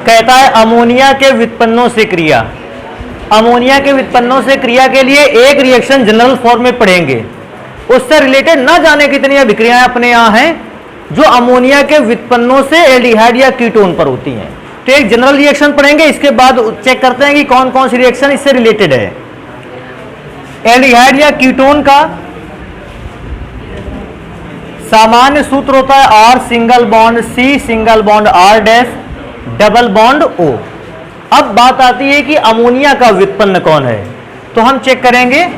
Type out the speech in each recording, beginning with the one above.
कहता है अमोनिया के व्युत्पन्नों से क्रिया। अमोनिया के व्युत्पन्नों से क्रिया के लिए एक रिएक्शन जनरल फॉर्म में पढ़ेंगे, उससे रिलेटेड ना जाने कितनी अभिक्रियाएं अपने यहां हैं जो अमोनिया के व्युत्पन्नों से एल्डिहाइड या कीटोन पर होती हैं। तो एक जनरल रिएक्शन पढ़ेंगे, इसके बाद चेक करते हैं कि कौन कौन सी रिएक्शन इससे रिलेटेड है। एल्डिहाइड या कीटोन का सामान्य सूत्र होता है R single bond C single bond R dash double bond O। अब बात आती है कि अमोनिया का व्युत्पन्न कौन है, तो हम चेक करेंगे।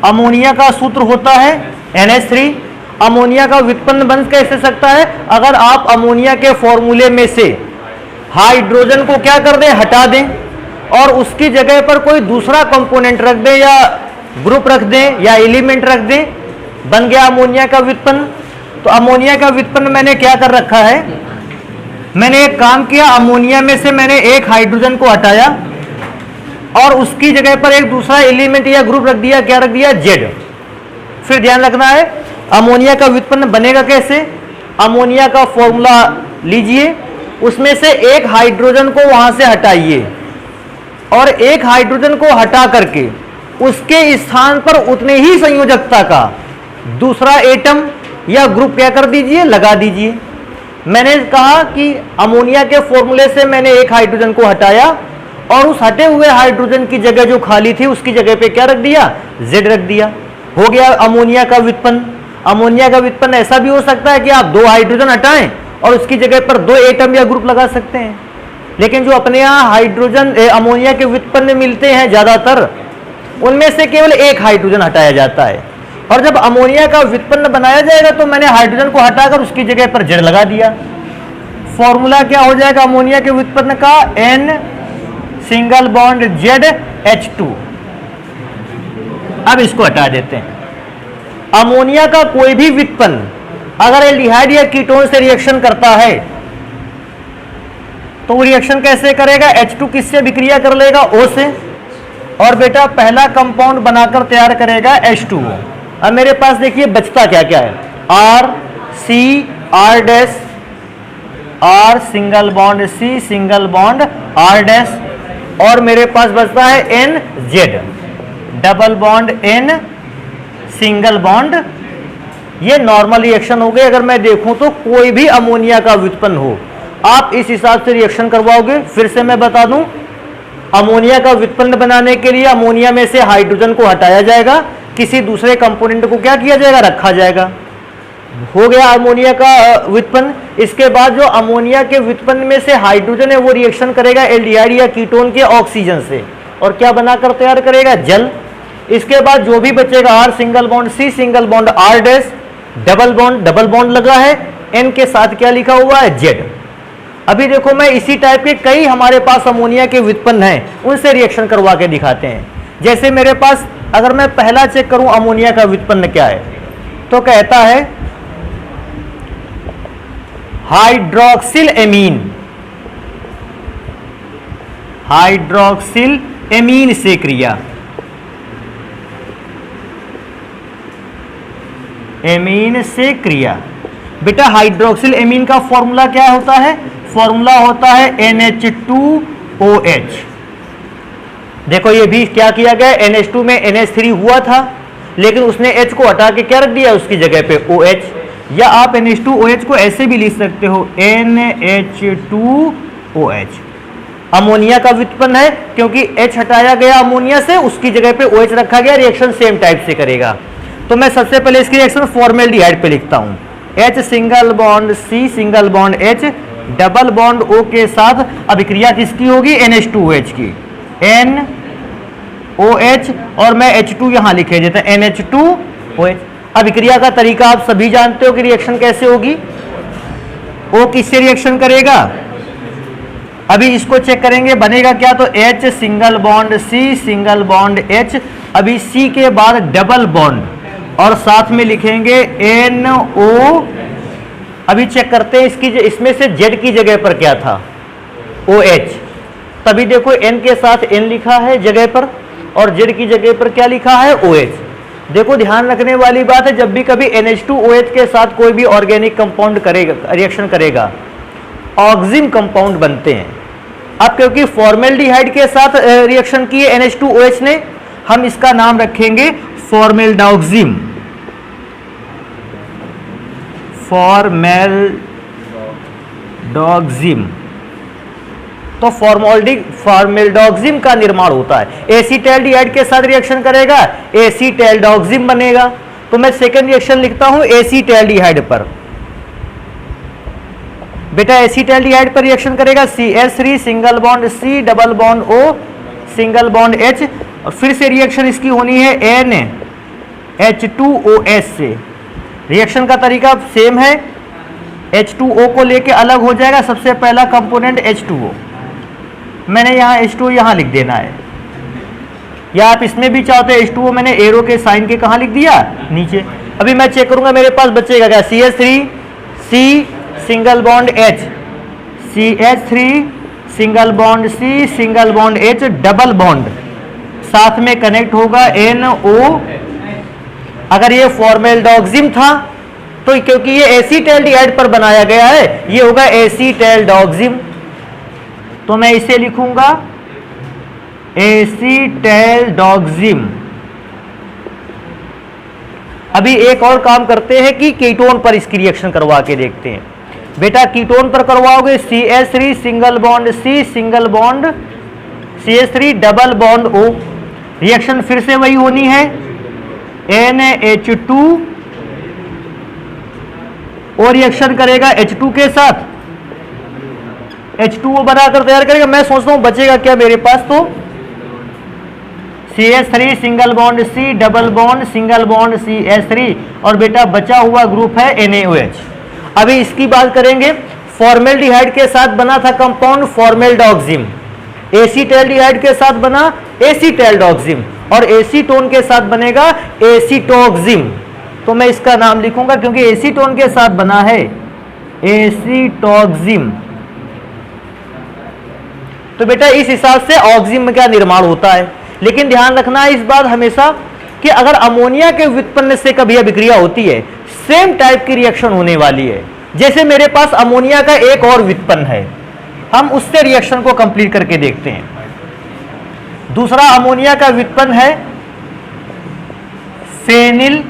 अमोनिया का सूत्र होता है NH3। अमोनिया का व्युत्पन्न बन कैसे सकता है, अगर आप अमोनिया के फॉर्मूले में से हाइड्रोजन को क्या कर दें, हटा दें और उसकी जगह पर कोई दूसरा कंपोनेंट रख दें या ग्रुप रख दें या एलिमेंट रख दें, बन गया अमोनिया का व्युत्पन्न। तो अमोनिया का व्युत्पन्न मैंने क्या कर रखा है, मैंने एक काम किया, अमोनिया में से मैंने एक हाइड्रोजन को हटाया और उसकी जगह पर एक दूसरा एलिमेंट या ग्रुप रख दिया, क्या रख दिया, Z। फिर ध्यान रखना है अमोनिया का व्युत्पन्न बनेगा कैसे। अमोनिया का फॉर्मूला लीजिए, उसमें से एक हाइड्रोजन को वहां से हटाइए और एक हाइड्रोजन को हटा करके उसके स्थान पर उतने ही संयोजकता का दूसरा एटम या ग्रुप क्या कर दीजिए, लगा दीजिए। मैंने कहा कि अमोनिया के फॉर्मूले से मैंने एक हाइड्रोजन को हटाया और उस हटे हुए हाइड्रोजन की जगह जो खाली थी उसकी जगह पे क्या रख दिया, Z रख दिया। हो गया अमोनिया का व्युत्पन्न। अमोनिया का व्युत्पन्न ऐसा भी हो सकता है कि आप दो हाइड्रोजन हटाएं और उसकी जगह पर दो एटम या ग्रुप लगा सकते हैं, लेकिन जो अपने यहाँ हाइड्रोजन अमोनिया के व्युत्पन्न मिलते हैं ज्यादातर, उनमें से केवल एक हाइड्रोजन हटाया जाता है। और जब अमोनिया का व्युत्पन्न बनाया जाएगा तो मैंने हाइड्रोजन को हटाकर उसकी जगह पर Z लगा दिया। फॉर्मूला क्या हो जाएगा अमोनिया के व्युत्पन्न का, N single bond Z H2। अब इसको हटा देते हैं। अमोनिया का कोई भी व्युत्पन्न अगर एल्डिहाइड या कीटोन से रिएक्शन करता है तो वो रिएक्शन कैसे करेगा, H2 किससे विक्रिया कर लेगा, O से, और बेटा पहला कंपाउंड बनाकर तैयार करेगा H2O। अब मेरे पास देखिए बचता क्या क्या है, R C R dash R single bond C single bond R dash, और मेरे पास बचता है N Z double bond N single bond. ये नॉर्मल रिएक्शन हो गई। अगर मैं देखूं तो कोई भी अमोनिया का व्युत्पन्न हो आप इस हिसाब से रिएक्शन करवाओगे। फिर से मैं बता दूं, अमोनिया का व्युत्पन्न बनाने के लिए अमोनिया में से हाइड्रोजन को हटाया जाएगा, किसी दूसरे कंपोनेंट को क्या किया जाएगा, रखा जाएगा। हो गया अमोनिया का व्युत्पन्न। इसके बाद जो अमोनिया के व्युत्पन्न में से हाइड्रोजन है वो रिएक्शन करेगा एल्डिहाइड या कीटोन के ऑक्सीजन से और क्या बनाकर तैयार करेगा, जल। इसके बाद जो भी बचेगा R single bond C single bond R dash double bond लगा है, N के साथ क्या लिखा हुआ है, Z। अभी देखो मैं इसी टाइप के कई हमारे पास अमोनिया के व्युत्पन्न हैं, उनसे रिएक्शन करवा के दिखाते हैं। जैसे मेरे पास अगर मैं पहला चेक करूं अमोनिया का व्युत्पन्न क्या है, तो कहता है हाइड्रोक्सिल एमीन। हाइड्रोक्सिल एमीन से क्रिया, एमीन से क्रिया। बेटा हाइड्रोक्सिल एमीन का फॉर्मूला क्या होता है, फॉर्मूला होता है NH2OH। देखो ये भी क्या किया गया, NH2 में NH3 हुआ था लेकिन उसने H को हटा के क्या रख दिया, उसकी जगह पे OH। या आप NH2OH को ऐसे भी लिख सकते हो NH2OH। अमोनिया का व्युत्पन्न है क्योंकि H हटाया गया अमोनिया से, उसकी जगह पे OH रखा गया, रिएक्शन सेम टाइप से करेगा। तो मैं सबसे पहले इसकी रिएक्शन फॉर्मेल्डिहाइड पे लिखता हूं, H single bond C single bond H double bond O के साथ अभिक्रिया किसकी होगी, NH2OH की, NOH, और मैं H2 यहां लिखे देता है NH2OH। अभिक्रिया का तरीका आप सभी जानते हो कि रिएक्शन कैसे होगी, O किससे रिएक्शन करेगा। अभी इसको चेक करेंगे बनेगा क्या, तो H single bond C single bond H, अभी C के बाद डबल बॉन्ड और साथ में लिखेंगे NO। अभी चेक करते हैं इसमें से Z की जगह पर क्या था, OH। तभी देखो N के साथ N लिखा है जगह पर और Z की जगह पर क्या लिखा है, OH। देखो ध्यान रखने वाली बात है, जब भी कभी NH2OH के साथ कोई भी ऑर्गेनिक कंपाउंड करेगा, रिएक्शन करेगा, ऑक्सिम कंपाउंड बनते हैं। अब क्योंकि फॉर्मेल्डिहाइड के साथ रिएक्शन की है NH2OH ने, हम इसका नाम रखेंगे फॉर्मेल्डॉक्सिम। फॉर्मेल्डॉक्सिम। तो फॉर्मेल्डॉक्सिम का निर्माण होता है। एसीटैल्डिहाइड के साथ रिएक्शन करेगा, एसीटैल्डॉक्सिम बनेगा। तो मैं सेकेंड रिएक्शन लिखता हूं एसीटैल्डिहाइड पर। बेटा एसीटैल्डिहाइड पर रिएक्शन करेगा, CH3 single bond C double bond O single bond H, और फिर से रिएक्शन इसकी होनी है NH2OH से। रिएक्शन का तरीका सेम है, H2O को लेके अलग हो जाएगा। सबसे पहला कंपोनेंट H2O, मैंने यहाँ H2O यहाँ लिख देना है, या आप इसमें भी चाहते हैं H2O मैंने एरो के साइन के कहाँ लिख दिया, नीचे। अभी मैं चेक करूंगा मेरे पास बचेगा क्या, CH3 C single bond H, CH3 single bond C single bond H double bond, साथ में कनेक्ट होगा NO। अगर ये फॉर्मेल्डॉक्सिम था तो क्योंकि ये एसीटैल्डिहाइड पर बनाया गया है, ये होगा एसीटैल्डॉक्सिम। तो मैं इसे लिखूंगा एसीटैल्डॉक्सिम। अभी एक और काम करते हैं कि कीटोन पर इसकी रिएक्शन करवा के देखते हैं। बेटा कीटोन पर करवाओगे, CH3 single bond C single bond CH3 double bond O, reaction फिर से वही होनी है, NH2 और रिएक्शन करेगा H2 के साथ, H2O बनाकर तैयार करेगा। मैं सोचता हूं बचेगा क्या मेरे पास, तो CH3 single bond C double bond single bond CH3, और बेटा बचा हुआ ग्रुप है NaOH। अभी इसकी बात करेंगे, फॉर्मेल्डिहाइड के साथ बना था कंपाउंड फॉर्मेल्डॉक्सिम, एसीटैल्डिहाइड के साथ बना एसीटैल्डॉक्सिम, और एसीटोन के साथ बनेगा एसीटोक्सिम। तो मैं इसका नाम लिखूंगा क्योंकि एसीटोन के साथ बना है एसीटोक्सिम। तो बेटा इस हिसाब से ऑक्सिम का निर्माण होता है। लेकिन ध्यान रखना है इस बात हमेशा कि अगर अमोनिया के व्युत्पन्न से कभी अभिक्रिया होती है, सेम टाइप की रिएक्शन होने वाली है। जैसे मेरे पास अमोनिया का एक और व्युत्पन्न है, हम उससे रिएक्शन को कंप्लीट करके देखते हैं। दूसरा अमोनिया का व्युत्पन्न है फेनिल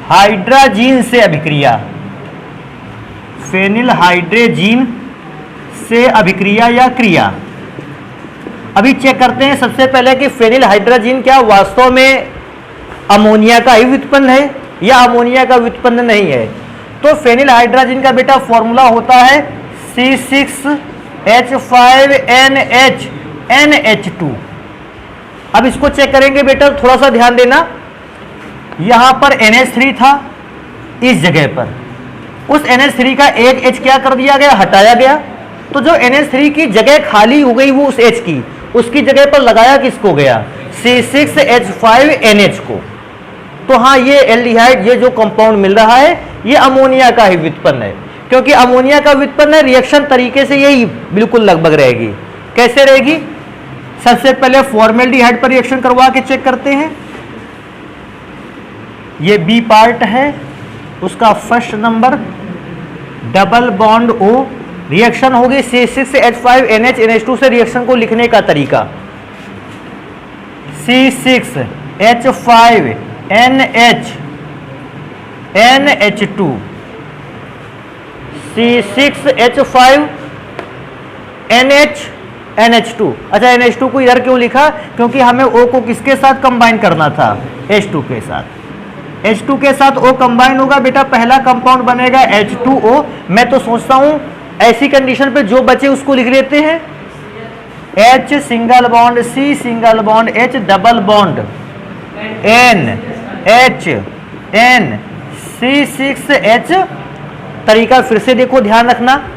हाइड्राजीन से अभिक्रिया, फेनिल हाइड्रेजीन से अभिक्रिया या क्रिया। अभी चेक करते हैं सबसे पहले कि फेनिल हाइड्राजीन क्या वास्तव में अमोनिया का ही व्युत्पन्न है या अमोनिया का व्युत्पन्न नहीं है। तो फेनिल हाइड्राजीन का बेटा फॉर्मूला होता है C6H5NH NH2। अब इसको चेक करेंगे बेटा, थोड़ा सा ध्यान देना। यहां पर NH3 था, इस जगह पर उस NH3 का एक H क्या कर दिया गया, हटाया गया। तो जो NH3 की जगह खाली हो गई वो उस H की, उसकी जगह पर लगाया किसको गया, C6H5NH को। तो हाँ, ये एल्डिहाइड, ये जो कंपाउंड मिल रहा है ये अमोनिया का ही व्युत्पन्न है। क्योंकि अमोनिया का व्युत्पन्न है, रिएक्शन तरीके से यही बिल्कुल लगभग रहेगी। कैसे रहेगी, सबसे पहले फॉर्मेल्डिहाइड पर रिएक्शन करवा के चेक करते हैं। ये बी पार्ट है, उसका first number double bond O, reaction होगी C6H5NH NH2 से। रिएक्शन को लिखने का तरीका C6H5NH NH2, C6H5NH NH2। अच्छा, NH2 को इधर क्यों लिखा, क्योंकि हमें O को किसके साथ कंबाइन करना था, H2 के साथ। H2 के साथ O कंबाइन होगा बेटा, पहला कंपाउंड बनेगा H2O। मैं तो सोचता हूं ऐसी कंडीशन पे जो बचे उसको लिख लेते हैं, H single bond C single bond H double bond NH N C6H। तरीका फिर से देखो, ध्यान रखना,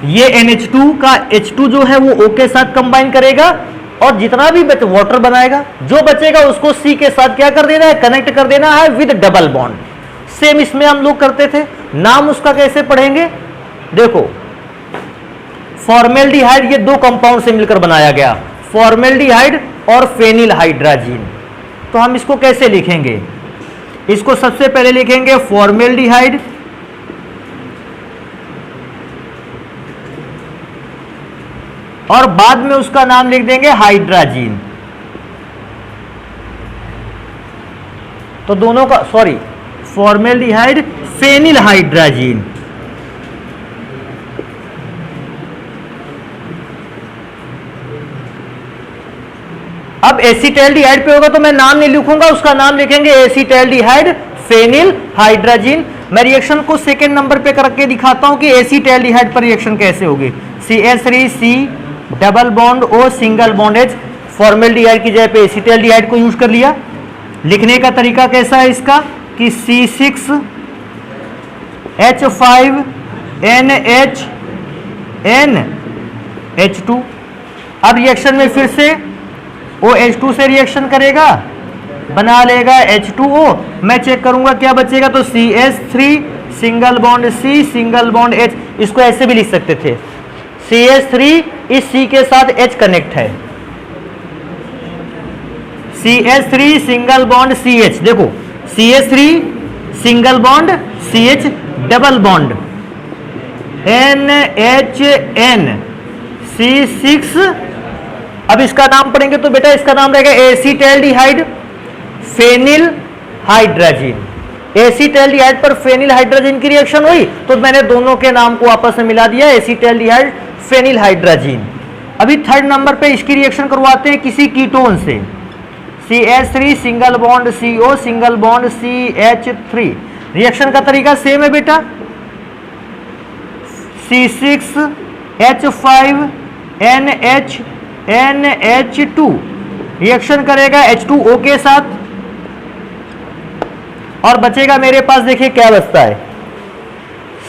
ये NH2 का H2 जो है वो O के साथ कंबाइन करेगा और जितना भी वाटर बनाएगा, जो बचेगा उसको C के साथ क्या कर देना है, कनेक्ट कर देना है विद डबल बॉन्ड। सेम इसमें हम लोग करते थे। नाम उसका कैसे पढ़ेंगे, देखो फॉर्मेल्डिहाइड ये दो कंपाउंड से मिलकर बनाया गया, फॉर्मेल्डिहाइड और फेनिल हाइड्राजीन। तो हम इसको कैसे लिखेंगे, इसको सबसे पहले लिखेंगे फॉर्मेल्डिहाइड, और बाद में उसका नाम लिख देंगे हाइड्राजीन। तो दोनों का फॉर्मेल्डिहाइड, फेनिल हाइड्राजीन। अब एसीटैल्डिहाइड पे होगा तो मैं नाम नहीं लिखूंगा, उसका नाम लिखेंगे एसीटैल्डिहाइड फेनिल हाइड्राजीन। मैं रिएक्शन को सेकेंड नंबर पे करके दिखाता हूं कि एसीटैल्डिहाइड पर रिएक्शन कैसे होगी। CH3C double bond O single bond H, formaldehyde की जगह पे एसीटैल्डिहाइड को यूज कर लिया। लिखने का तरीका कैसा है इसका कि C6H5NHNH2। अब रिएक्शन में फिर से OH2 से रिएक्शन करेगा, बना लेगा H2O। मैं चेक करूंगा क्या बचेगा, तो CH3 single bond C single bond H, इसको ऐसे भी लिख सकते थे। CH3 इस C के साथ H कनेक्ट है, CH3 सिंगल बॉन्ड CH, देखो CH3 single bond CH double bond NHN C6। अब इसका नाम पढ़ेंगे तो बेटा इसका नाम रहेगा एसीटैल्डिहाइड फेनिल हाइड्राजीन। एसीटैल्डिहाइड पर फेनिल हाइड्राजीन की रिएक्शन हुई तो मैंने दोनों के नाम को आपस में मिला दिया, एसीटैल्डिहाइड फेनिल हाइड्राजीन। अभी थर्ड नंबर पे इसकी रिएक्शन करवाते हैं किसी कीटोन से, CH3 single bond CO single bond CH3। Reaction का तरीका सेम है बेटा, C6H5NH2 रिएक्शन करेगा H2O के साथ, और बचेगा मेरे पास, देखिए क्या बचता है,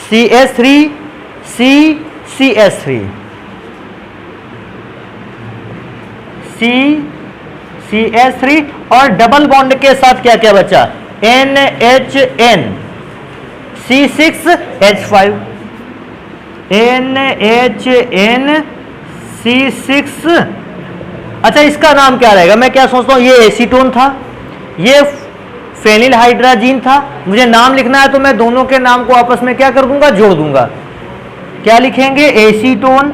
CH3CCH3 CH3, और डबल बॉन्ड के साथ क्या क्या बचा, NHN C6H5 NHN C6। अच्छा इसका नाम क्या रहेगा, मैं क्या सोचता हूं, ये एसीटोन था, ये फेनिल हाइड्राजीन था, मुझे नाम लिखना है तो मैं दोनों के नाम को आपस में क्या कर दूंगा, जोड़ दूंगा। क्या लिखेंगे, acetone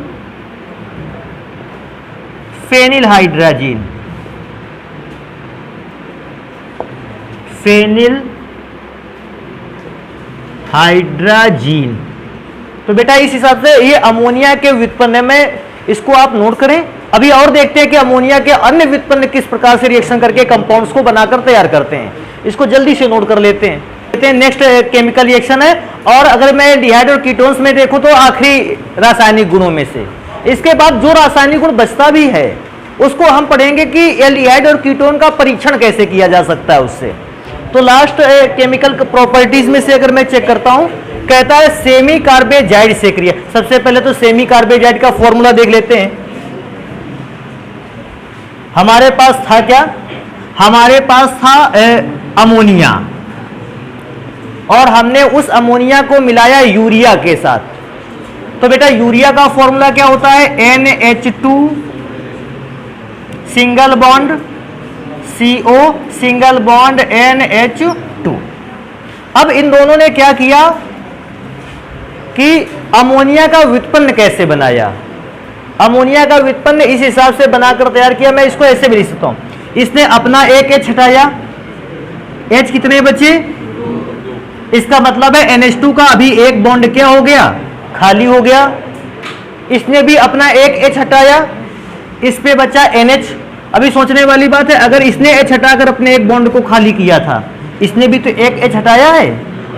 phenyl hydrazine, phenyl hydrazine. तो बेटा इस हिसाब से ये अमोनिया के व्युत्पन्न में, इसको आप नोट करें। अभी और देखते हैं कि अमोनिया के अन्य व्युत्पन्न किस प्रकार से रिएक्शन करके कंपाउंड्स को बनाकर तैयार करते हैं, इसको जल्दी से नोट कर लेते हैं। नेक्स्ट केमिकल रिएक्शन है, और अगर मैं एल्डिहाइड और कीटोन्स में देखूं तो आखिरी रासायनिक गुणों में से। इसके बाद जो रासायनिक गुण बचता भी है उसको हम पढ़ेंगे कि एल्डिहाइड और कीटोन का परीक्षण कैसे किया जा सकता है उससे। तो लास्ट केमिकल प्रॉपर्टीज में से अगर मैं चेक करता हूं, कहता है सेमी कार्बेजाइड से क्रिया। सबसे पहले तो सेमी कार्बेजाइड का फॉर्मूला देख लेते हैं। हमारे पास था क्या, हमारे पास था अमोनिया, और हमने उस अमोनिया को मिलाया यूरिया के साथ। तो बेटा यूरिया का फॉर्मूला क्या होता है, NH2 single bond CO single bond NH2। अब इन दोनों ने क्या किया कि अमोनिया का व्युत्पन्न कैसे बनाया। अमोनिया का व्युत्पन्न इस हिसाब से बनाकर तैयार किया, मैं इसको ऐसे भी लिख सकता हूं। इसने अपना एक H हटाया, H कितने बचे, इसका मतलब है NH2 का अभी एक बॉन्ड क्या हो गया, खाली हो गया। इसने भी अपना एक H हटाया, इस पे बचा NH। अभी सोचने वाली बात है, अगर इसने H हटाकर अपने एक बॉन्ड को खाली किया था, इसने भी तो एक H हटाया है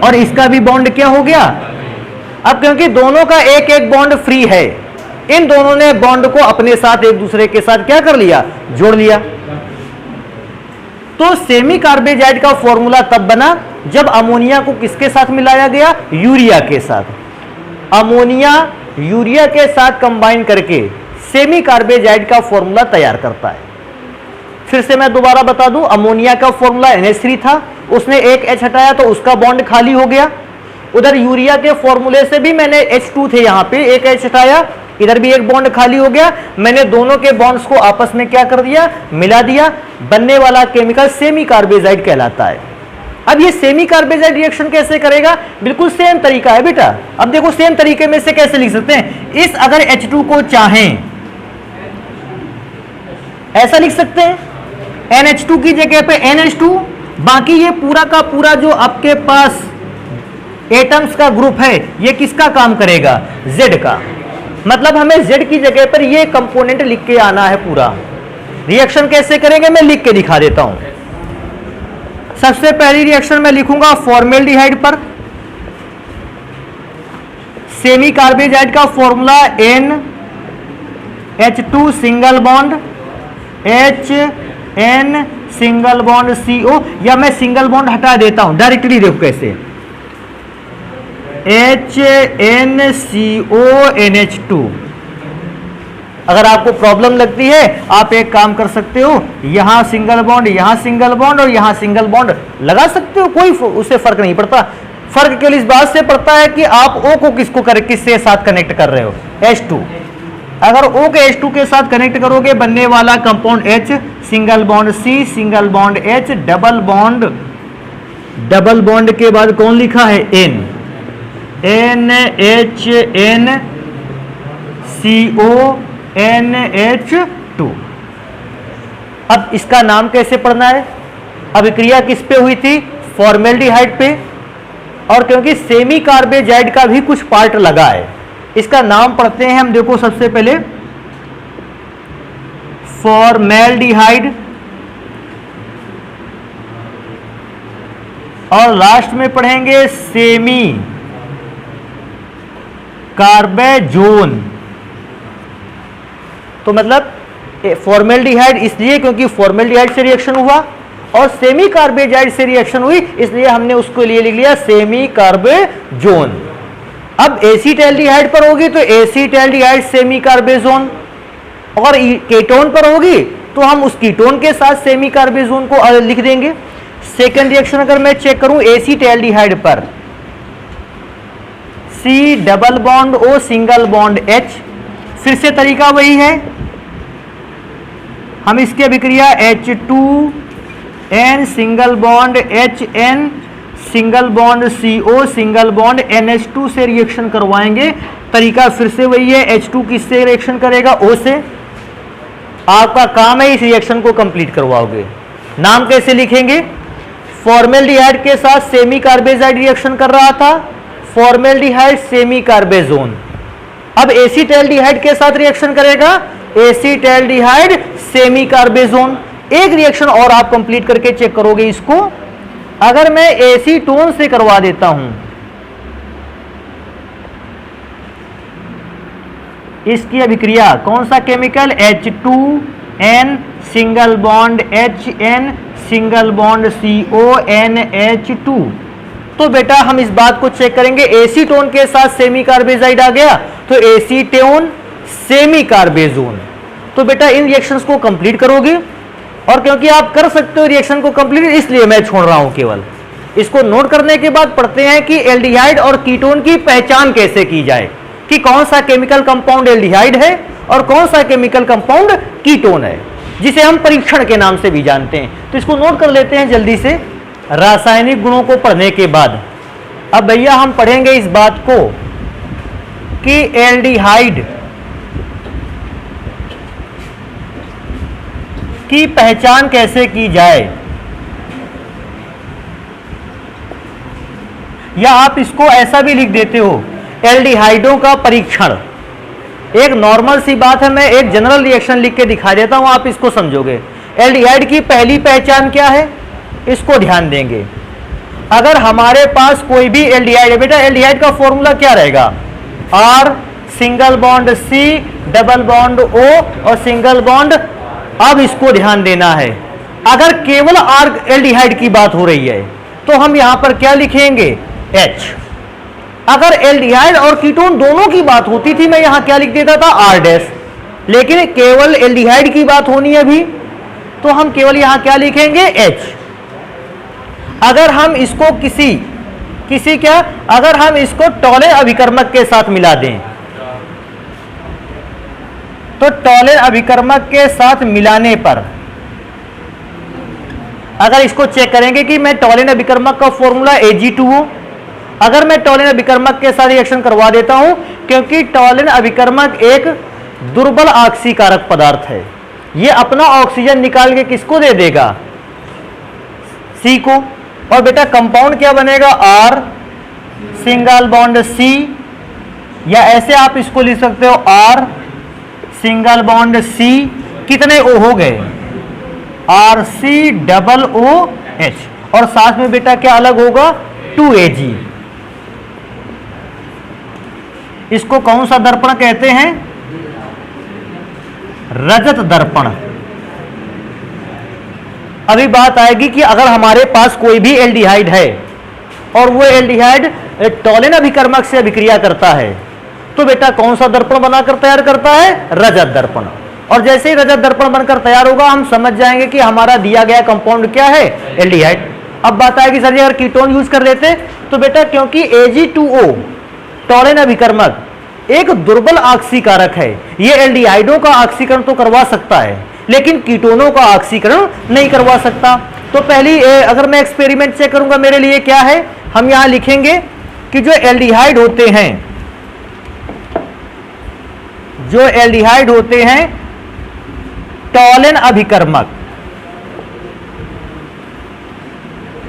और इसका भी बॉन्ड क्या हो गया। अब क्योंकि दोनों का एक एक बॉन्ड फ्री है, इन दोनों ने बॉन्ड को अपने साथ एक दूसरे के साथ क्या कर लिया, जोड़ लिया। तो सेमी कार्बेजाइड का फॉर्मूला तब बना जब अमोनिया को किसके साथ मिलाया गया, यूरिया के साथ। अमोनिया यूरिया के साथ कंबाइन करके सेमी कार्बेजाइड का फॉर्मूला तैयार करता है। फिर से मैं दोबारा बता दूं, अमोनिया का फॉर्मूला NH3 था, उसने एक H हटाया तो उसका बॉन्ड खाली हो गया। उधर यूरिया के फॉर्मूले से भी मैंने H2 थे, यहां पे एक H हटाया, इधर भी एक बॉन्ड खाली हो गया। मैंने दोनों के बॉन्ड्स को आपस में क्या कर दिया, मिला दिया। बनने वाला केमिकल सेमी कार्बेजाइड कहलाता है। अब ये सेमी कार्बेजाइड रिएक्शन कैसे करेगा? बिल्कुल सेम तरीका है बेटा। अब देखो सेम तरीके में से कैसे लिख सकते हैं, इस अगर H2 को चाहें ऐसा लिख सकते हैं, NH2 की जगह पे NH2, बाकी ये पूरा का पूरा जो आपके पास एटम्स का ग्रुप है ये किसका काम करेगा? Z का। मतलब हमें Z की जगह पर ये कंपोनेंट लिख के आना है पूरा। रिएक्शन कैसे करेंगे मैं लिख के दिखा देता हूं। सबसे पहली रिएक्शन मैं लिखूंगा फॉर्मेल्डिहाइड पर। सेमी कार्बेजाइड का formula NH2 single bond HN single bond CO, या मैं सिंगल बॉन्ड हटा देता हूं डायरेक्टली, देखो कैसे HNCO NH2। अगर आपको प्रॉब्लम लगती है आप एक काम कर सकते हो, यहां सिंगल बॉन्ड, यहां सिंगल बॉन्ड और यहां सिंगल बॉन्ड लगा सकते हो, कोई उससे फर्क नहीं पड़ता। फर्क केवल इस बात से पड़ता है कि आप O को किसके साथ कनेक्ट कर रहे हो, H2। अगर O के H2 के साथ कनेक्ट करोगे बनने वाला compound H, single bond C, single bond H, double bond के बाद कौन लिखा है N, NHNCO NH2। अब इसका नाम कैसे पढ़ना है? अभिक्रिया किस पे हुई थी? फॉर्मेल्डिहाइड पे। और क्योंकि सेमी कार्बेजाइड का भी कुछ पार्ट लगा है, इसका नाम पढ़ते हैं हम। देखो सबसे पहले फॉर्मेल्डिहाइड और लास्ट में पढ़ेंगे सेमी कार्बेजोन। तो मतलब फॉर्मेल्डिहाइड इसलिए क्योंकि फॉर्मेल्डिहाइड से रिएक्शन हुआ और सेमी कार्बेजाइड से रिएक्शन हुई, इसलिए हमने उसको लिए लिख लिया सेमी कार्बेजोन। अब एसीटैल्डिहाइड पर होगी तो एसीटैल्डिहाइड सेमी कार्बेजोन, और कीटोन पर होगी तो हम उस कीटोन के साथ सेमी कार्बेजोन को लिख देंगे। सेकेंड रिएक्शन अगर मैं चेक करूं एसीटैल्डिहाइड पर, C double bond O single bond H, फिर से तरीका वही है। हम इसकी अभिक्रिया H2N single bond HN single bond CO single bond NH2 से रिएक्शन करवाएंगे। तरीका फिर से वही है, H2 किससे रिएक्शन करेगा? O से। आपका काम है इस रिएक्शन को कंप्लीट करवाओगे। नाम कैसे लिखेंगे? फॉर्मेल्डिहाइड के साथ सेमी कार्बेजाइड रिएक्शन कर रहा था, फॉर्मेल्डिहाइड सेमी कार्बेजोन। अब एसीटैल्डिहाइड के साथ रिएक्शन करेगा, एसीटैल्डिहाइड सेमी कार्बेजोन। एक रिएक्शन और आप कंप्लीट करके चेक करोगे इसको। अगर मैं एसीटोन से करवा देता हूं, इसकी अभिक्रिया कौन सा chemical? H2N single bond HN single bond CO NH2। तो बेटा हम इस बात को चेक करेंगे, एसीटोन के साथ सेमी कार्बेजाइड आ गया तो एसीटोन सेमी कार्बेजोन। तो बेटा इन रिएक्शंस को कंप्लीट करोगे, और क्योंकि आप कर सकते हो रिएक्शन को कंप्लीट इसलिए मैं छोड़ रहा हूं केवल। इसको नोट करने के बाद पढ़ते हैं कि एल्डिहाइड और कीटोन की पहचान कैसे की जाए, कि कौन सा केमिकल कंपाउंड एल्डिहाइड है और कौन सा केमिकल कंपाउंड कीटोन है, जिसे हम परीक्षण के नाम से भी जानते हैं। तो इसको नोट कर लेते हैं जल्दी से रासायनिक गुणों को पढ़ने के बाद। अब भैया हम पढ़ेंगे इस बात को कि एल्डिहाइड की पहचान कैसे की जाए, या आप इसको ऐसा भी लिख देते हो, एल्डिहाइडों का परीक्षण। एक नॉर्मल सी बात है, मैं एक जनरल रिएक्शन लिख के दिखा देता हूं, आप इसको समझोगे। एल्डिहाइड की पहली पहचान क्या है, इसको ध्यान देंगे। अगर हमारे पास कोई भी एल्डिहाइड है बेटा, एल्डिहाइड का फॉर्मूला क्या रहेगा? R single bond C double bond O और सिंगल बॉन्ड। अब इसको ध्यान देना है, अगर केवल R एल्डिहाइड की बात हो रही है तो हम यहां पर क्या लिखेंगे? H। अगर एल्डिहाइड और कीटोन दोनों की बात होती थी मैं यहां क्या लिख देता था? R dash. लेकिन केवल एल्डिहाइड की बात होनी है अभी, तो हम केवल यहां क्या लिखेंगे? H। अगर हम इसको अगर हम इसको टॉलेन अभिकर्मक के साथ मिला दें, तो टॉलेन अभिकर्मक के साथ मिलाने पर अगर इसको चेक करेंगे कि मैं टॉलिन अभिकर्मक का फॉर्मूला Ag2O, अगर मैं टॉलिन अभिकर्मक के साथ रिएक्शन करवा देता हूं, क्योंकि टॉलिन अभिकर्मक एक दुर्बल ऑक्सीकारक पदार्थ है, ये अपना ऑक्सीजन निकाल के किसको दे देगा, C को। और बेटा कंपाउंड क्या बनेगा, R सिंगल बॉन्ड C, या ऐसे आप इसको लिख सकते हो R सिंगल बॉन्ड C, कितने O हो गए, RCOOH, और साथ में बेटा क्या अलग होगा, 2Ag। इसको कौन सा दर्पण कहते हैं, रजत दर्पण। अभी बात आएगी कि अगर हमारे पास कोई भी एल्डिहाइड है और वो एल्डिहाइड टॉलिन अभिकर्मक से अभिक्रिया करता है, तो बेटा कौन सा दर्पण बनाकर तैयार करता है, रजत दर्पण। और जैसे ही रजत दर्पण बनकर तैयार होगा, हम समझ जाएंगे कि हमारा दिया गया कंपाउंड क्या है, एल्डिहाइड। अब बात आएगी सर जी अगर कीटोन यूज कर लेते, तो बेटा क्योंकि Ag2O टॉलिन अभिकर्मक एक दुर्बल ऑक्सीकारक है, ये एल्डिहाइडों का ऑक्सीकरण तो करवा सकता है लेकिन कीटोनों का ऑक्सीकरण नहीं करवा सकता। तो पहली अगर मैं एक्सपेरिमेंट चेक करूंगा मेरे लिए क्या है, हम यहां लिखेंगे कि जो एल्डिहाइड होते हैं, जो एल्डिहाइड होते हैं टॉलिन अभिकर्मक,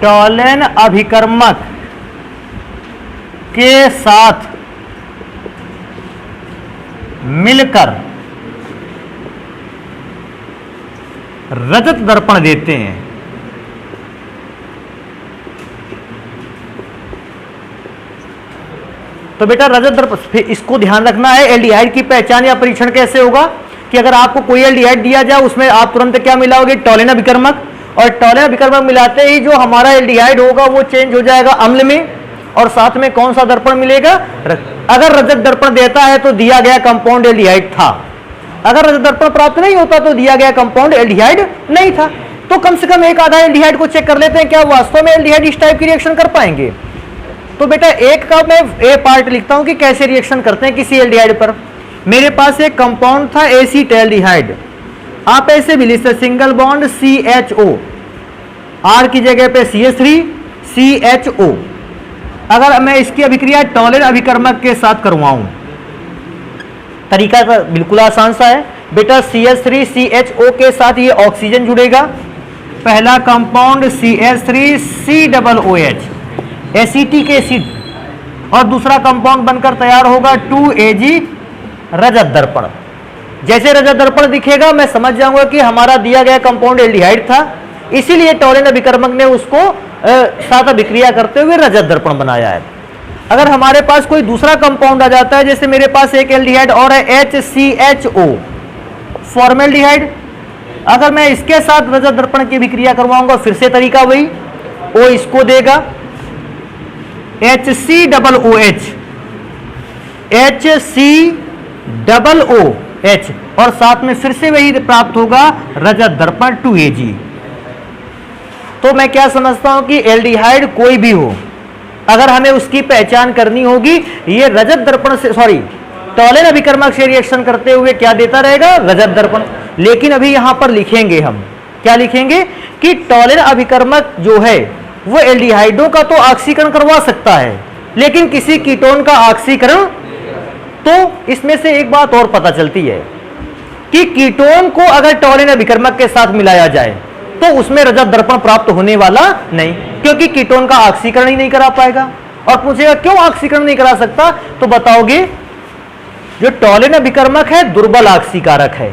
टॉलिन अभिकर्मक के साथ मिलकर रजत दर्पण देते हैं। तो बेटा रजत दर्पण, फिर इसको ध्यान रखना है, एल्डिहाइड की पहचान या परीक्षण कैसे होगा कि अगर आपको कोई एल्डिहाइड दिया जाए उसमें आप तुरंत क्या मिलाओगे, टॉलिन अभिकर्मक, और टॉलिन अभिकर्मक मिलाते ही जो हमारा एल्डिहाइड होगा वो चेंज हो जाएगा अम्ल में, और साथ में कौन सा दर्पण मिलेगा, अगर रजत दर्पण देता है तो दिया गया कंपाउंड एल्डिहाइड था, अगर रजत दर्पण प्राप्त नहीं होता तो दिया गया कंपाउंड एल्डिहाइड नहीं था। तो कम से कम एक आधा एल्डिहाइड को चेक कर लेते हैं, क्या वास्तव में एल्डिहाइड इस टाइप की रिएक्शन कर पाएंगे। तो बेटा एक का मैं ए पार्ट लिखता हूं कि कैसे रिएक्शन करते हैं किसी एल्डिहाइड पर। मेरे पास एक कंपाउंड था एसीटैल्डिहाइड, आप ऐसे भी लिखते सिंगल बॉन्ड CHO, R की जगह पे CH3 CHO। अगर मैं इसकी अभिक्रिया टॉलिन अभिकर्मक के साथ करवाऊं, तरीका बिल्कुल आसान सा है बेटा, CH3 CHO के साथ ये ऑक्सीजन जुड़ेगा, पहला compound CH3 COOH acetic acid, और दूसरा कंपाउंड बनकर तैयार होगा 2Ag रजत दर्पण। जैसे रजत दर्पण दिखेगा मैं समझ जाऊंगा कि हमारा दिया गया कंपाउंड एल्डिहाइड था, इसीलिए टॉलिन अभिकर्मक ने उसको साथ अभिक्रिया करते हुए रजत दर्पण बनाया है। अगर हमारे पास कोई दूसरा कंपाउंड आ जाता है, जैसे मेरे पास एक एल्डिहाइड और है HCHO फॉर्मेल्डिहाइड, अगर मैं इसके साथ रजत दर्पण की अभिक्रिया करवाऊंगा फिर से तरीका वही, O इसको देगा HCOOH HCOOH, और साथ में फिर से वही प्राप्त होगा रजत दर्पण 2Ag। तो मैं क्या समझता हूं कि एल्डिहाइड कोई भी हो, अगर हमें उसकी पहचान करनी होगी, ये रजत दर्पण से टॉलिन अभिकर्मक से रिएक्शन करते हुए क्या देता रहेगा, रजत दर्पण। लेकिन अभी यहां पर लिखेंगे हम, क्या लिखेंगे कि टॉलिन अभिकर्मक जो है वो एल्डिहाइडों का तो ऑक्सीकरण करवा सकता है लेकिन किसी कीटोन का ऑक्सीकरण। तो इसमें से एक बात और पता चलती है कि कीटोन को अगर टॉलिन अभिकर्मक के साथ मिलाया जाए तो उसमें रजत दर्पण प्राप्त होने वाला नहीं, क्योंकि कीटोन का ऑक्सीकरण ही नहीं करा पाएगा। और पूछेगा क्यों ऑक्सीकरण नहीं करा सकता, तो बताओगे जो टॉलिन अभिकर्मक है दुर्बल ऑक्सीकारक है,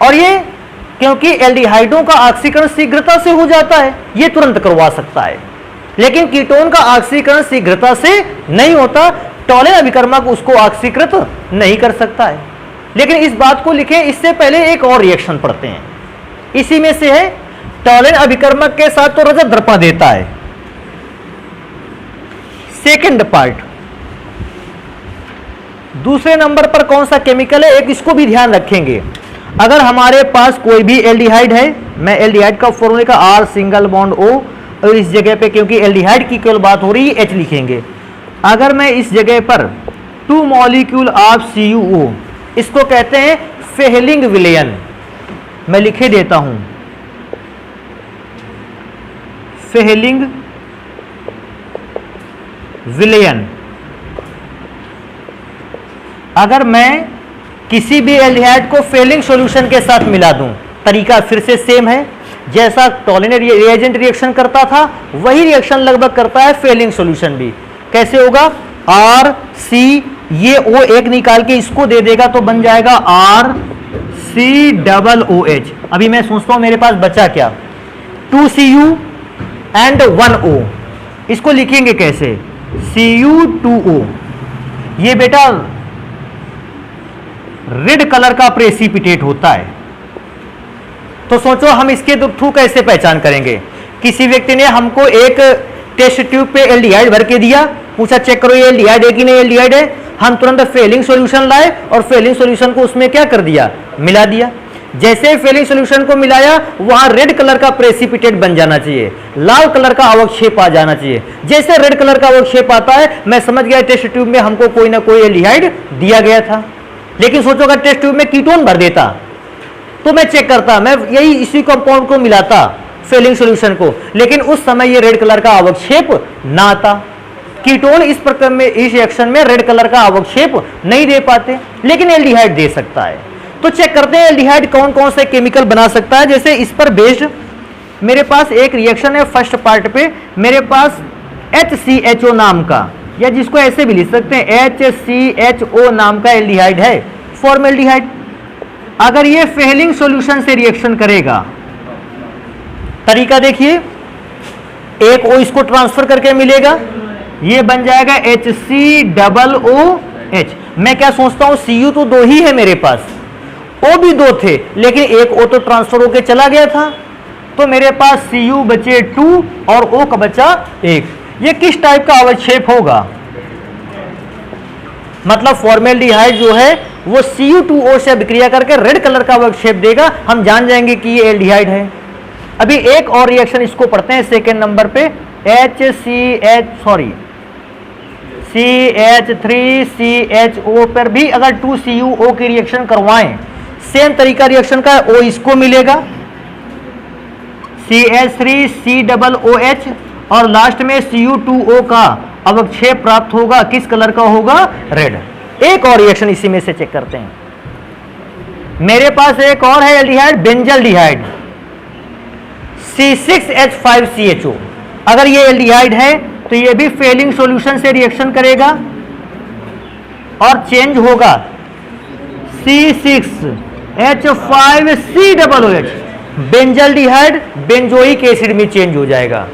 और ये क्योंकि एल्डिहाइडों का ऑक्सीकरण शीघ्रता से हो जाता है ये तुरंत करवा सकता है, लेकिन कीटोन का ऑक्सीकरण शीघ्रता से नहीं होता, टॉलिन अभिकर्मक उसको ऑक्सीकृत नहीं कर सकता है। लेकिन इस बात को लिखें, इससे पहले एक और रिएक्शन पढ़ते हैं, इसी में से है टॉलिन अभिकर्मक के साथ तो रजत दर्पण देता है। सेकंड पार्ट, दूसरे नंबर पर कौन सा केमिकल है, एक इसको भी ध्यान रखेंगे। अगर हमारे पास कोई भी एल्डिहाइड है, मैं एल्डिहाइड का फॉर्मूले का R सिंगल बॉन्ड O, और इस जगह पे क्योंकि एल्डिहाइड की केवल बात हो रही है H लिखेंगे। अगर मैं इस जगह पर 2 मॉलिक्यूल ऑफ CuO, इसको कहते हैं फेहलिंग विलयन, मैं लिखे देता हूं फेलिंग विलयन। अगर मैं किसी भी एल्डिहाइड को फेलिंग सॉल्यूशन के साथ मिला दूं, तरीका फिर से सेम है, जैसा टॉलिन रिएजेंट रिएक्शन करता था वही रिएक्शन लगभग करता है फेलिंग सॉल्यूशन भी। कैसे होगा? आर सी, ये O एक निकाल के इसको दे देगा तो बन जाएगा R C double O H. अभी मैं सोचता हूं मेरे पास बचा क्या, 2Cu एंड 1O। इसको लिखेंगे कैसे? Cu2O। ये बेटा रेड कलर का प्रेसिपिटेट होता है। तो सोचो हम इसके थ्रू कैसे पहचान करेंगे? किसी व्यक्ति ने हमको एक टेस्ट ट्यूब पे एल्डिहाइड भर के दिया, पूछा चेक करो ये एल्डिहाइड है कि नहीं एल्डिहाइड है। हम तुरंत फेलिंग सॉल्यूशन लाए और फेलिंग सॉल्यूशन को उसमें क्या कर दिया? मिला दिया। जैसे फेलिंग सॉल्यूशन को मिलाया वहां रेड कलर का प्रेसिपिटेट बन जाना चाहिए, लाल कलर का अवक्षेप आ जाना चाहिए। जैसे रेड कलर का अवक्षेप आता है मैं समझ गया टेस्ट ट्यूब में हमको कोई ना कोई एल्डिहाइड दिया गया था। लेकिन सोचो अगर टेस्ट ट्यूब में कीटोन भर देता तो मैं चेक करता, मैं यही इसी कंपाउंड को मिलाता फेलिंग सॉल्यूशन को, लेकिन उस समय ये रेड कलर का अवक्षेप ना आता। कीटोन इस प्रकार में इस रिएक्शन में रेड कलर का अवक्षेप नहीं दे पाते, लेकिन एल्डिहाइड दे सकता है। तो चेक करते हैं एल्डिहाइड कौन कौन से केमिकल बना सकता है। जैसे इस पर बेस्ड मेरे पास एक रिएक्शन है, फर्स्ट पार्ट पे मेरे पास HCHO नाम का, या जिसको ऐसे भी लिख सकते हैं HCHO नाम का एल्डिहाइड है, फॉर्मेल्डिहाइड। अगर ये फेलिंग सॉल्यूशन से रिएक्शन करेगा, तरीका देखिए, एक O इसको ट्रांसफर करके मिलेगा, ये बन जाएगा HCOOH। मैं क्या सोचता हूं Cu तो 2 ही है मेरे पास, O भी 2 थे, लेकिन एक O तो ट्रांसफर होके चला गया था, तो मेरे पास Cu बचे 2 और O का बचा 1। ये किस टाइप का अवक्षेप होगा? मतलब फॉर्मेल्डिहाइड जो है वो Cu2O से अभिक्रिया करके रेड कलर का अवक्षेप देगा, हम जान जाएंगे कि ये एल्डिहाइड है। अभी एक और रिएक्शन इसको पढ़ते हैं सेकेंड नंबर पे, CH3CHO पर भी अगर 2CuO की रिएक्शन करवाएं, सेम तरीका रिएक्शन का, O इसको मिलेगा, CH3COOH और लास्ट में Cu2O का अवक्षेप प्राप्त होगा, किस कलर का होगा? रेड। एक और रिएक्शन इसी में से चेक करते हैं। मेरे पास एक और है एल्डिहाइड, बेंजल्डिहाइड, C6H5CHO। अगर ये एल्डिहाइड है तो ये भी फेलिंग सॉल्यूशन से रिएक्शन करेगा और चेंज होगा C6H5COOH। बेंजल्डिहाइड बेंजोइक एसिड में चेंज हो जाएगा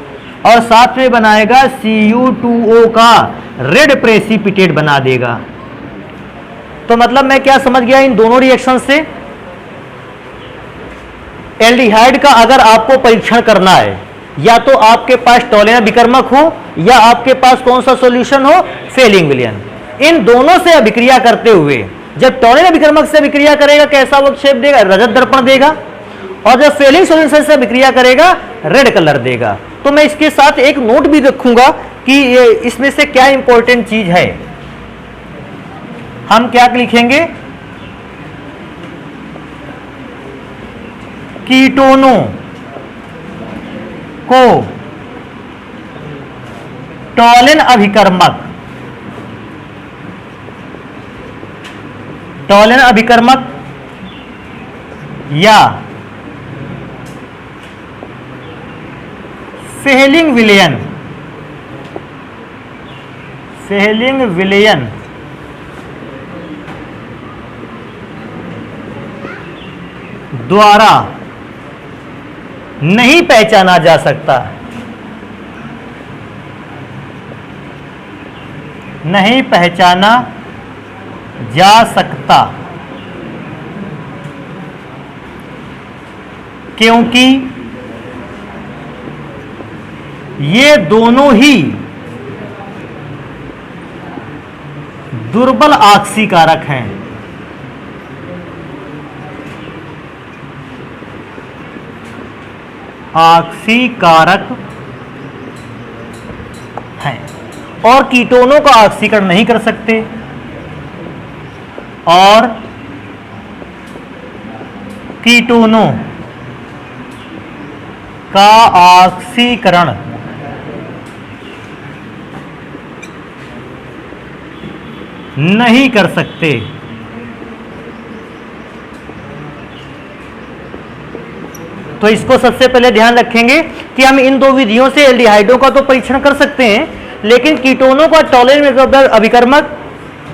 और साथ में बनाएगा Cu2O का रेड प्रेसिपिटेट बना देगा। तो मतलब मैं क्या समझ गया इन दोनों रिएक्शन से? एल्डिहाइड का अगर आपको परीक्षण करना है, या तो आपके पास टॉलिन अभिकर्मक हो या आपके पास कौन सा सॉल्यूशन हो? फेलिंग विलयन। इन दोनों से अभिक्रिया करते हुए जब टॉलिन अभिकर्मक से अभिक्रिया करेगा कैसा अवक्षेप देगा? रजत दर्पण देगा। और जब फेलिंग सॉल्यूशन से अभिक्रिया करेगा रेड कलर देगा। तो मैं इसके साथ एक नोट भी रखूंगा कि ये इसमें से क्या इंपॉर्टेंट चीज है। हम क्या लिखेंगे? कीटोनों को टॉलिन अभिकर्मक या फेलिंग विलयन द्वारा नहीं पहचाना जा सकता, नहीं पहचाना जा सकता, क्योंकि ये दोनों ही दुर्बल आक्सीकारक हैं। आक्सीकारक हैं और कीटोनों का ऑक्सीकरण नहीं कर सकते और कीटोनों का ऑक्सीकरण नहीं कर सकते। तो इसको सबसे पहले ध्यान रखेंगे कि हम इन दो विधियों से एल्डिहाइडों का तो परीक्षण कर सकते हैं, लेकिन कीटोनों का टॉलेरेंट अभिकर्मक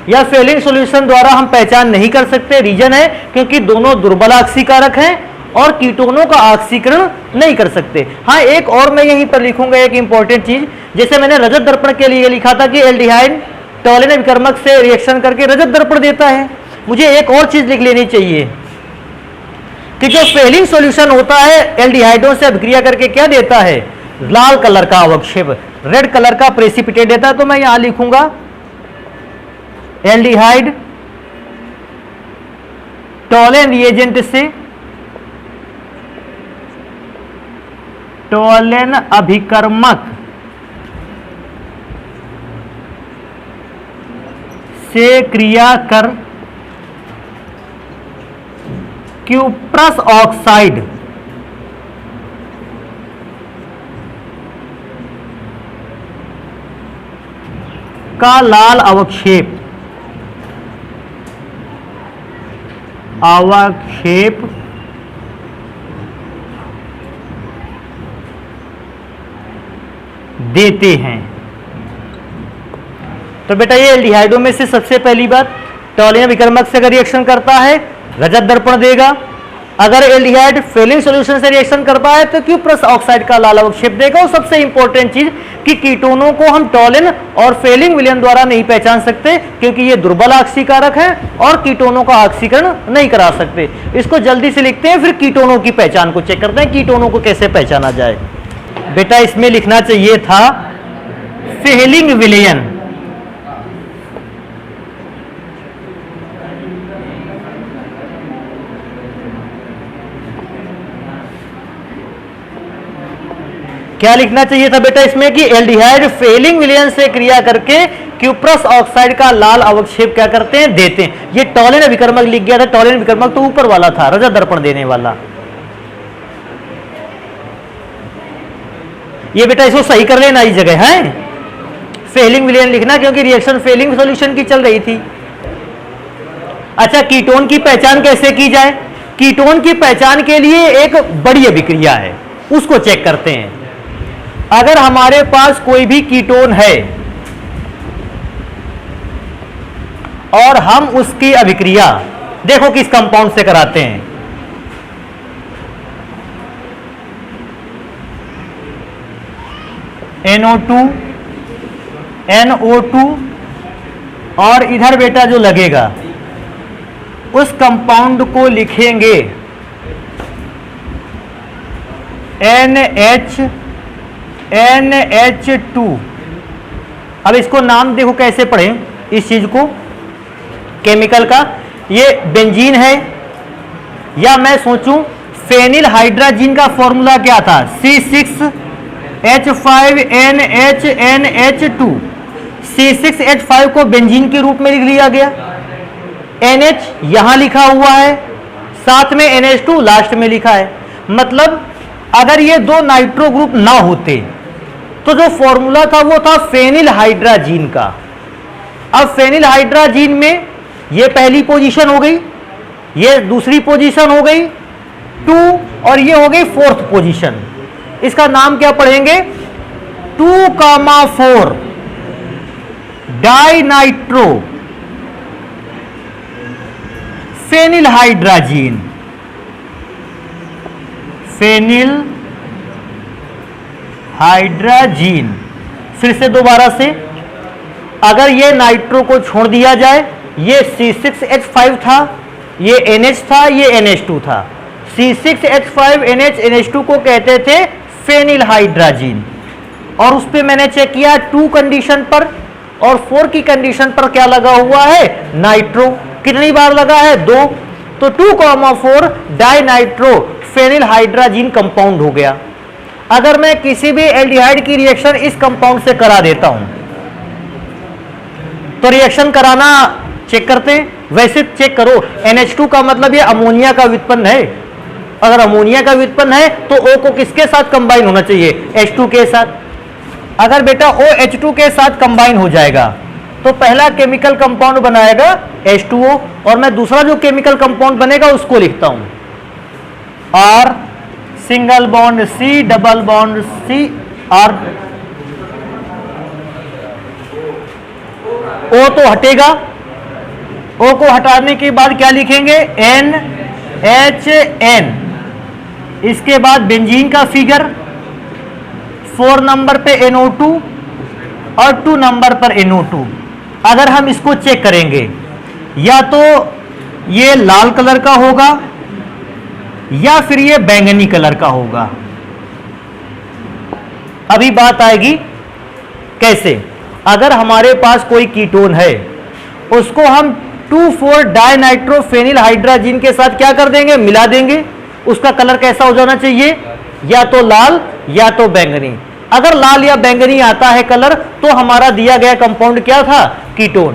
या फेलिंग सॉल्यूशन द्वारा हम पहचान नहीं कर सकते। रीजन है क्योंकि दोनों दुर्बल ऑक्सीकारक हैं और कीटोनों का ऑक्सीकरण नहीं कर सकते। हाँ, एक और मैं यहीं पर लिखूंगा एक इंपॉर्टेंट चीज, जैसे मैंने रजत दर्पण के लिए लिखा था कि एल्डिहाइड टॉलेरेंट अभिकर्मक से रिएक्शन करके रजत दर्पण देता है। मुझे एक और चीज लिख लेनी चाहिए कि जो फेलिंग सॉल्यूशन होता है एल्डिहाइडों से अभिक्रिया करके क्या देता है, लाल कलर का अवक्षेप, रेड कलर का प्रेसिपिटेट देता है। तो मैं यहां लिखूंगा एल्डिहाइड टॉलेरेंट रिएजेंट से टॉलेरेंट अभिकर्मक से क्रिया कर क्यूप्रस ऑक्साइड का लाल अवक्षेप देते हैं। तो बेटा ये एल्डिहाइडों में से सबसे पहली बात, टॉलेरेंट अभिकर्मक से अगर रिएक्शन करता है रजत दर्पण देगा। अगर एल्डिहाइड फेलिंग सॉल्यूशन से रिएक्शन करता है तो क्यूप्रस ऑक्साइड का लाल अवक्षेप देगा। और सबसे इंपॉर्टेंट चीज कि कीटोनों को हम टॉलेरेंट और फेलिंग विलयन द्वारा नहीं पहचान सकते क्योंकि ये दुर्बल ऑक्सीकारक है और कीटोनों का ऑक्सीकरण नहीं करा सकते। इसको जल्दी से लिखते हैं, फिर कीटोनों की पहचान को चेक करते हैं, कीटोनों को कैसे पहचाना जाए। बेटा इसमें लिखना चाहिए था फेलिंग विलयन। क्या लिखना चाहिए था बेटा इसमें कि एल्डिहाइड फेलिंग विलयन से क्रिया करके क्यूप्रस ऑक्साइड का लाल अवक्षेप क्या करते हैं, देते हैं। ये टॉलेरेंट अभिकर्मक लिख गया था, टॉलेरेंट अभिकर्मक तो ऊपर वाला था, रजत दर्पण देने वाला। ये बेटा इसको सही कर लेना इस जगह है, फेलिंग विलयन लिखना क्योंकि रिएक्शन फेलिंग सॉल्यूशन की चल रही थी। अच्छा, कीटोन की पहचान कैसे की जाए? कीटोन की पहचान के लिए एक बड़ी अभिक्रिया है, उसको चेक करते हैं। अगर हमारे पास कोई भी कीटोन है और हम उसकी अभिक्रिया देखो किस कंपाउंड से कराते हैं, NO2 NO2 और इधर बेटा जो लगेगा उस कंपाउंड को लिखेंगे NH2। अब इसको नाम देखो कैसे पढ़ें इस चीज को, केमिकल का। ये बेंजीन है, या मैं सोचूं फेनिल हाइड्राजीन का फॉर्मूला क्या था, C6H5NHNH2। C6H5 को बेंजीन के रूप में लिख लिया गया, NH यहां लिखा हुआ है, साथ में NH2 लास्ट में लिखा है। मतलब अगर ये दो नाइट्रो ग्रुप ना होते तो जो फॉर्मूला था वो था फेनिल हाइड्राजीन का। अब फेनिल हाइड्राजीन में ये पहली पोजीशन हो गई, ये दूसरी पोजीशन हो गई 2 और ये हो गई 4th पोजीशन। इसका नाम क्या पढ़ेंगे, 2,4 dinitro phenyl hydrazine. Phenyl hydrazine. फिर से दोबारा से, अगर ये नाइट्रो को छोड़ दिया जाए, ये C6H5 था, ये NH था, ये NH2 था। C6H5NH NH2 को कहते थे फेनिल हाइड्राजीन। और उस पर मैंने चेक किया 2 कंडीशन पर और 4 की कंडीशन पर क्या लगा हुआ है, नाइट्रो। कितनी बार लगा है, 2। तो 2,4 डाइनाइट्रो फेनिल हाइड्राजीन कंपाउंड हो गया। अगर मैं किसी भी एल्डिहाइड की रिएक्शन इस कंपाउंड से करा देता हूं तो रिएक्शन कराना चेक करते हैं, वैसे चेक करो। NH2 का मतलब ये अमोनिया का व्युत्पन्न है। अगर अमोनिया का व्युत्पन्न है तो O को किसके साथ कंबाइन होना चाहिए, H2 के साथ। अगर बेटा OH2 के साथ कंबाइन हो जाएगा तो पहला केमिकल कंपाउंड बनाएगा H2O, और मैं दूसरा जो केमिकल कंपाउंड बनेगा उसको लिखता हूं R single bond C double bond C R। O तो हटेगा, O को हटाने के बाद क्या लिखेंगे NHN। इसके बाद बेंजीन का फिगर 4 नंबर पे NO2 और 2 नंबर पर NO2। अगर हम इसको चेक करेंगे या तो ये लाल कलर का होगा या फिर ये बैंगनी कलर का होगा। अभी बात आएगी कैसे। अगर हमारे पास कोई कीटोन है उसको हम 2,4 डाइनाइट्रोफेनिल हाइड्राजीन के साथ क्या कर देंगे, मिला देंगे। उसका कलर कैसा हो जाना चाहिए, या तो लाल या तो बैंगनी। अगर लाल या बैंगनी आता है कलर तो हमारा दिया गया कंपाउंड क्या था, कीटोन।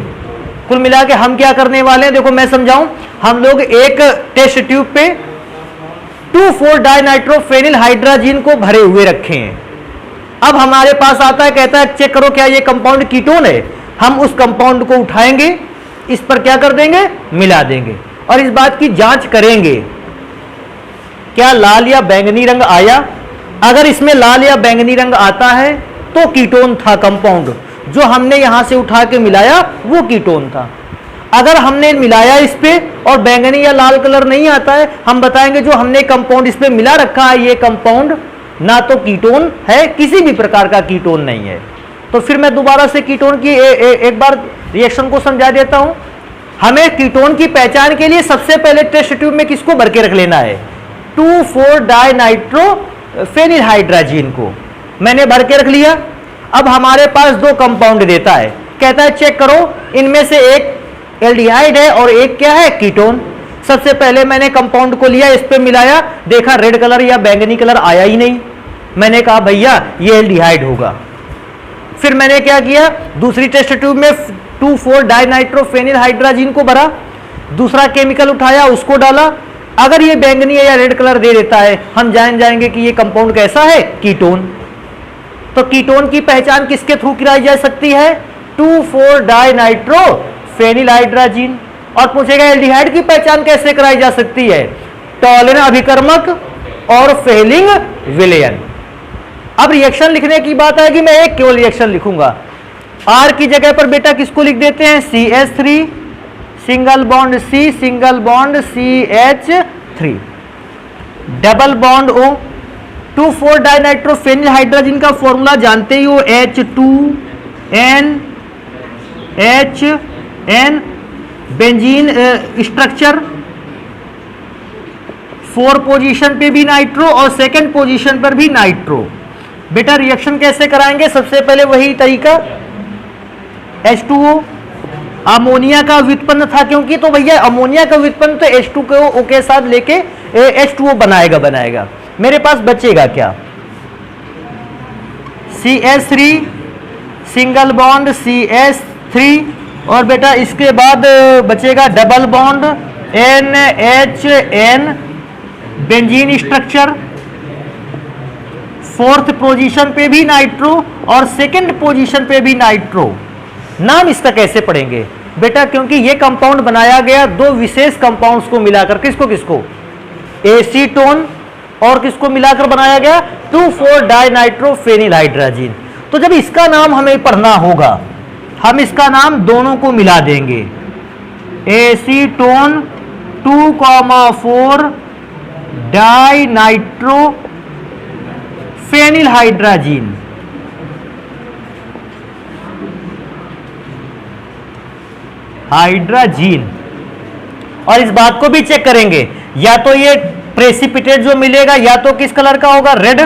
कुल मिला के हम क्या करने वाले हैं, देखो मैं समझाऊं। हम लोग एक टेस्ट ट्यूब पे 2,4 डाइनाइट्रोफेनिल हाइड्राजीन को भरे हुए रखे हैं। अब हमारे पास आता है, कहता है चेक करो क्या ये कंपाउंड कीटोन है। हम उस कंपाउंड को उठाएंगे, इस पर क्या कर देंगे, मिला देंगे, और इस बात की जांच करेंगे क्या लाल या बैंगनी रंग आया। अगर इसमें लाल या बैंगनी रंग आता है तो कीटोन था कंपाउंड, जो हमने यहां से उठा के मिलाया वो कीटोन था। अगर हमने मिलाया इस पे और बैंगनी या लाल कलर नहीं आता है, हम बताएंगे जो हमने कंपाउंड इस पे मिला रखा है ये कंपाउंड ना तो कीटोन है, किसी भी प्रकार का कीटोन नहीं है। तो फिर मैं दोबारा से कीटोन की एक बार रिएक्शन को समझा देता हूं। हमें कीटोन की पहचान के लिए सबसे पहले टेस्ट ट्यूब में किसको भर के रख लेना है, 2,4 डाइनाइट्रोफेनिल हाइड्राजीन को मैंने भर के रख लिया। अब हमारे पास दो कंपाउंड देता है, कहता है चेक करो इनमें से एक एल्डिहाइड है और एक क्या है, कीटोन। सबसे पहले मैंने कंपाउंड को लिया, इस पे मिलाया, देखा रेड कलर या बैंगनी कलर आया ही नहीं। मैंने कहा भैया ये एल्डिहाइड होगा। फिर मैंने क्या किया, दूसरी टेस्ट ट्यूब में 2,4 डाइनाइट्रोफेनिल हाइड्राजीन को भरा, दूसरा केमिकल उठाया उसको डाला। अगर ये बैंगनी या रेड कलर दे देता है हम जान जाएंगे कि ये कंपाउंड कैसा है, कीटोन। तो कीटोन की पहचान किसके थ्रू कराई जा सकती है, 2,4 डाइनाइट्रोफेनिल हाइड्राजीन। और पूछेगा एल्डिहाइड की पहचान कैसे कराई जा सकती है, टॉलिन अभिकर्मक और फेलिंग विलयन। अब रिएक्शन लिखने की बात आएगी, मैं एक केवल रिएक्शन लिखूंगा। R की जगह पर बेटा किसको लिख देते हैं, CH3 single bond C single bond CH3 double bond O। 2,4 dinitrophenyl hydrogen का फॉर्मूला जानते ही हो, H2NHN। बेंजीन स्ट्रक्चर 4 पोजीशन पे भी नाइट्रो और सेकंड पोजीशन पर भी नाइट्रो। बेटा रिएक्शन कैसे कराएंगे, सबसे पहले वही तरीका, H2O अमोनिया का व्युत्पन्न था, क्योंकि तो भैया अमोनिया का व्युत्पन्न तो H2O के साथ लेके H2O बनाएगा। मेरे पास बचेगा क्या, CH3 सिंगल बॉन्ड CH3 और बेटा इसके बाद बचेगा double bond NHN benzene structure. 4th position पे भी नाइट्रो और सेकंड पोजीशन पे भी नाइट्रो। नाम इसका कैसे पढ़ेंगे बेटा, क्योंकि ये कंपाउंड बनाया गया दो विशेष कंपाउंड्स को मिलाकर, किसको एसीटोन और किसको मिलाकर बनाया गया, 2,4 डाइनाइट्रोफेनिल हाइड्राजीन। तो जब इसका नाम हमें पढ़ना होगा हम इसका नाम दोनों को मिला देंगे, एसीटोन 2,4 डाइनाइट्रोफेनिल हाइड्राजीन। और इस बात को भी चेक करेंगे, या तो ये प्रेसिपिटेट जो मिलेगा या तो किस कलर का होगा, रेड,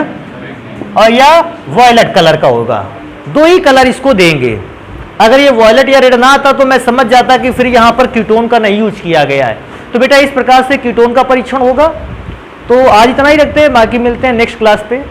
और या वॉयलेट कलर का होगा। दो ही कलर इसको देंगे। अगर ये वॉयलेट या रेड ना आता तो मैं समझ जाता कि फिर यहां पर कीटोन का नहीं यूज किया गया है। तो बेटा इस प्रकार से कीटोन का परीक्षण होगा। तो आज इतना ही रखते हैं, बाकी मिलते हैं नेक्स्ट क्लास पे।